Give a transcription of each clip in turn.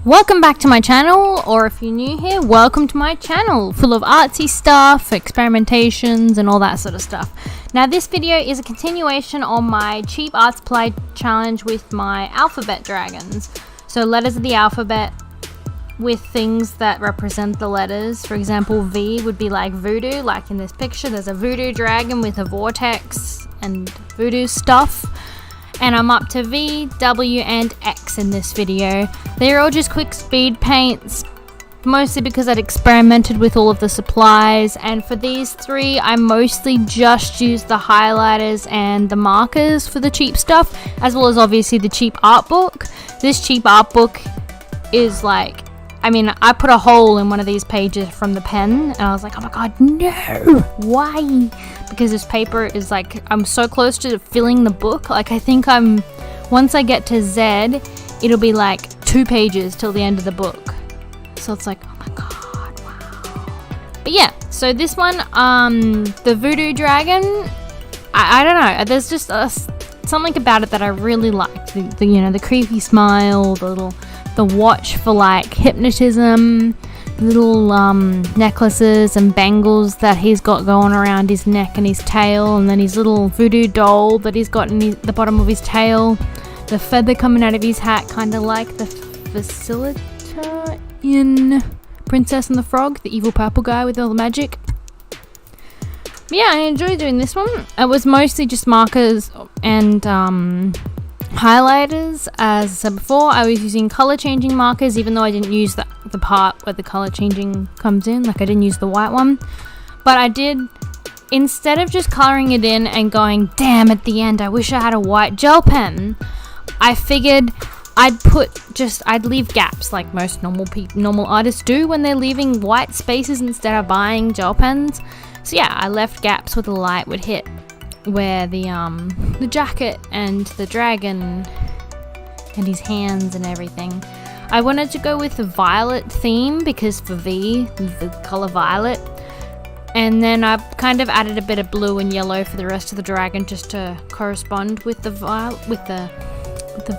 Welcome back to my channel, or if you're new here, welcome to my channel, full of artsy stuff, experimentations and all that sort of stuff. Now this video is a continuation on my cheap art supply challenge with my alphabet dragons. So letters of the alphabet with things that represent the letters. For example, V would be like voodoo, like in this picture there's a voodoo dragon with a vortex and voodoo stuff. And I'm up to V, W, and X in this video. They're all just quick speed paints, mostly because I'd experimented with all of the supplies. And for these three, I mostly just used the highlighters and the markers for the cheap stuff, as well as obviously the cheap art book. This cheap art book is like, I put a hole in one of these pages from the pen, and I was like, oh my god, no! Why? Because this paper is like, I'm so close to filling the book. Like, I think once I get to Z, it'll be like 2 pages till the end of the book. So it's like, oh my god, wow. But yeah, so this one, the voodoo dragon, I don't know, there's just something about it that I really liked. The creepy smile, the watch for like hypnotism, little necklaces and bangles that he's got going around his neck and his tail, and then his little voodoo doll that he's got in the bottom of his tail, the feather coming out of his hat, kind of like the facilitator in Princess and the Frog, the evil purple guy with all the magic. But yeah, I enjoyed doing this one. It was mostly just markers and highlighters. As I said before, I was using color changing markers, even though I didn't use the part where the color changing comes in, like I didn't use the white one. But I did, instead of just coloring it in and going, damn, at the end I wish I had a white gel pen, I figured I'd leave gaps like most normal artists do when they're leaving white spaces instead of buying gel pens. So yeah, I left gaps where the light would hit, where the jacket and the dragon and his hands and everything. I wanted to go with the violet theme because for V, the color violet. And then I kind of added a bit of blue and yellow for the rest of the dragon just to correspond with the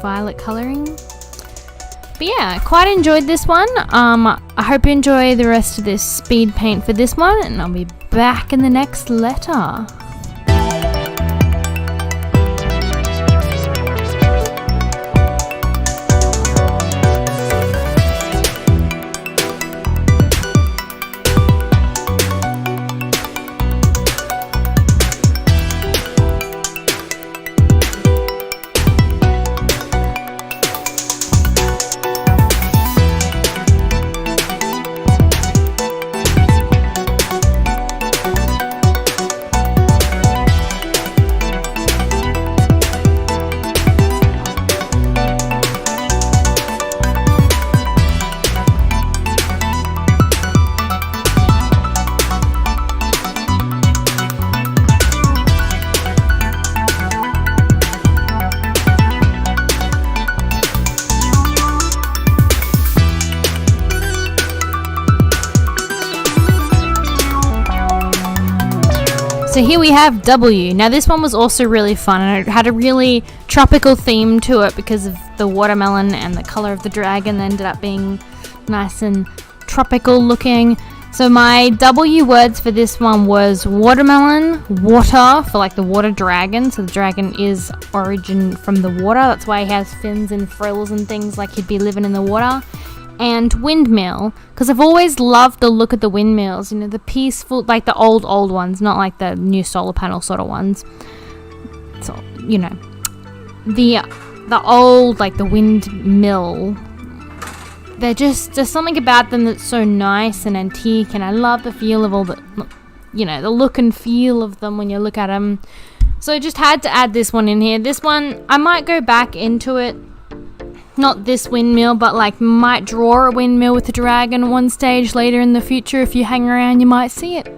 violet coloring. But yeah, quite enjoyed this one. I hope you enjoy the rest of this speed paint for this one, and I'll be back in the next letter. So here we have W. Now this one was also really fun, and it had a really tropical theme to it because of the watermelon, and the color of the dragon ended up being nice and tropical looking. So my W words for this one was watermelon, water for like the water dragon. So the dragon is origin from the water. That's why he has fins and frills and things, like he'd be living in the water. And windmill, because I've always loved the look of the windmills, the peaceful, like the old ones, not like the new solar panel sort of ones. So, the old, like the windmill, there's something about them that's so nice and antique, and I love the feel of all the look and feel of them when you look at them. So I just had to add this one in here. This one, I might go back into it. Not this windmill, but like might draw a windmill with a dragon at one stage later in the future. If you hang around, you might see it.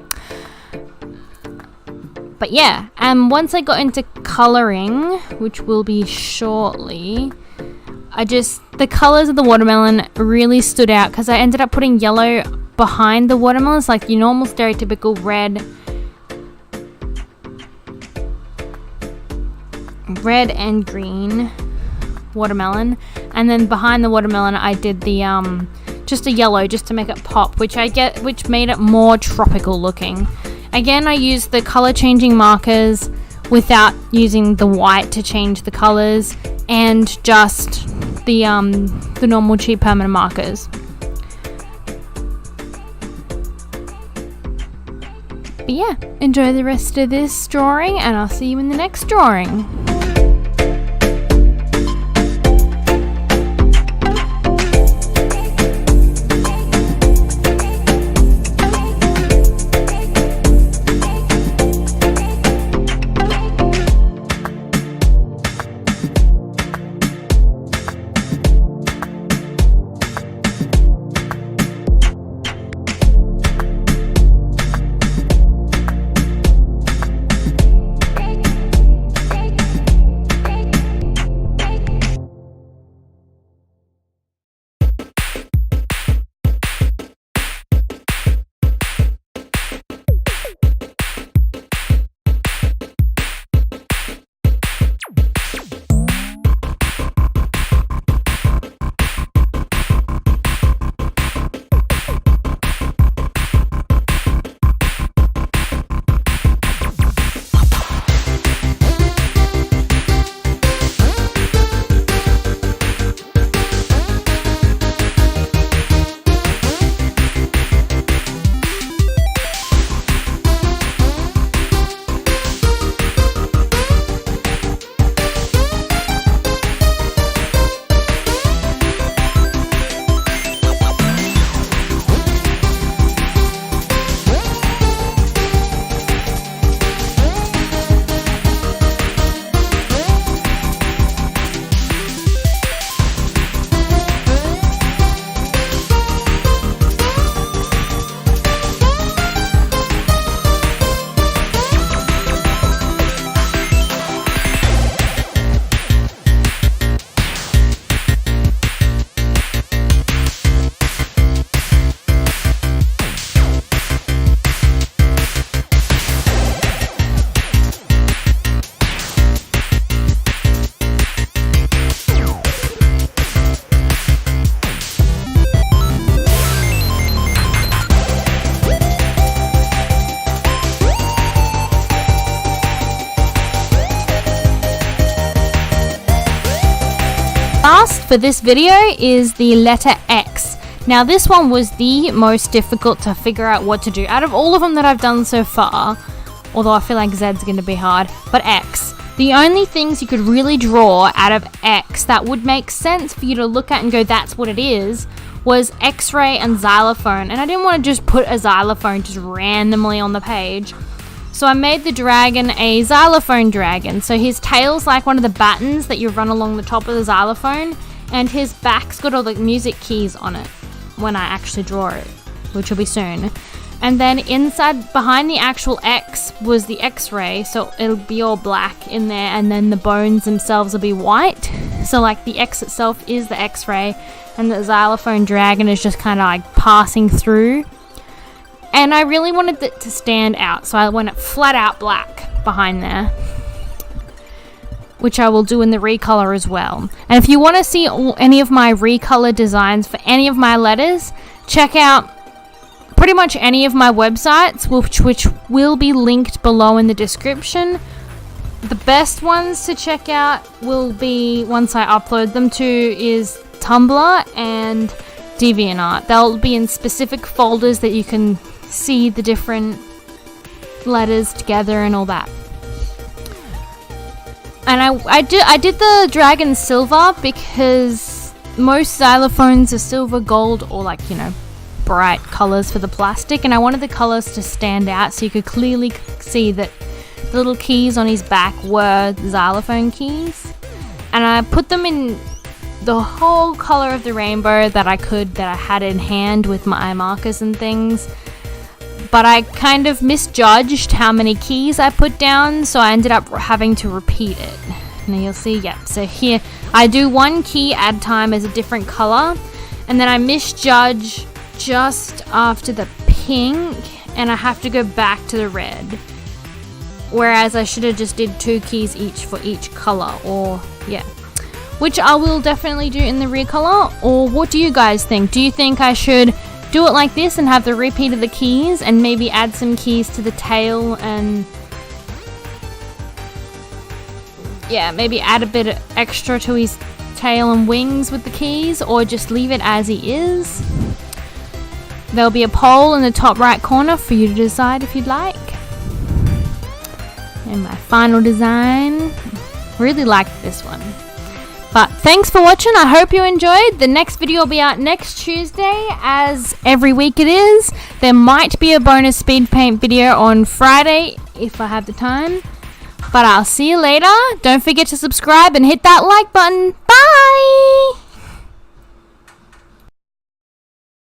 But yeah, once I got into coloring, which will be shortly, the colors of the watermelon really stood out because I ended up putting yellow behind the watermelons, like your normal stereotypical red and green watermelon, and then behind the watermelon I did the just a yellow just to make it pop, which made it more tropical looking. Again, I used the color changing markers without using the white to change the colors, and just the normal cheap permanent markers. But yeah, enjoy the rest of this drawing, and I'll see you in the next drawing. Last for this video is the letter X. Now this one was the most difficult to figure out what to do out of all of them that I've done so far, although I feel like Z's going to be hard, but X. The only things you could really draw out of X that would make sense for you to look at and go, that's what it is, was X-ray and xylophone. And I didn't want to just put a xylophone just randomly on the page. So I made the dragon a xylophone dragon. So his tail's like one of the buttons that you run along the top of the xylophone, and his back's got all the music keys on it when I actually draw it, which will be soon. And then inside, behind the actual X was the X-ray, so it'll be all black in there, and then the bones themselves will be white. So like the X itself is the X-ray, and the xylophone dragon is just kind of like passing through. And I really wanted it to stand out, so I went it flat out black behind there, which I will do in the recolor as well. And if you want to see any of my recolor designs for any of my letters, check out pretty much any of my websites, which will be linked below in the description. The best ones to check out will be, once I upload them to, is Tumblr and DeviantArt. They'll be in specific folders that you can see the different letters together and all that. And I did the dragon silver because most xylophones are silver, gold, or like, you know, bright colors for the plastic, and I wanted the colors to stand out so you could clearly see that the little keys on his back were xylophone keys. And I put them in the whole color of the rainbow that I had in hand with my eye markers and things. But I kind of misjudged how many keys I put down, so I ended up having to repeat it. Now you'll see, yeah, so here I do one key at a time as a different color, and then I misjudge just after the pink, and I have to go back to the red. Whereas I should have just did 2 keys each for each color, or yeah. which I will definitely do in the rear color. Or what do you guys think? Do you think I should do it like this and have the repeat of the keys and maybe add some keys to the tail and yeah, maybe add a bit extra to his tail and wings with the keys, or just leave it as he is? There'll be a poll in the top right corner for you to decide if you'd like. And my final design, really like this one. But thanks for watching. I hope you enjoyed. The next video will be out next Tuesday, as every week it is. There might be a bonus speed paint video on Friday if I have the time. But I'll see you later. Don't forget to subscribe and hit that like button. Bye!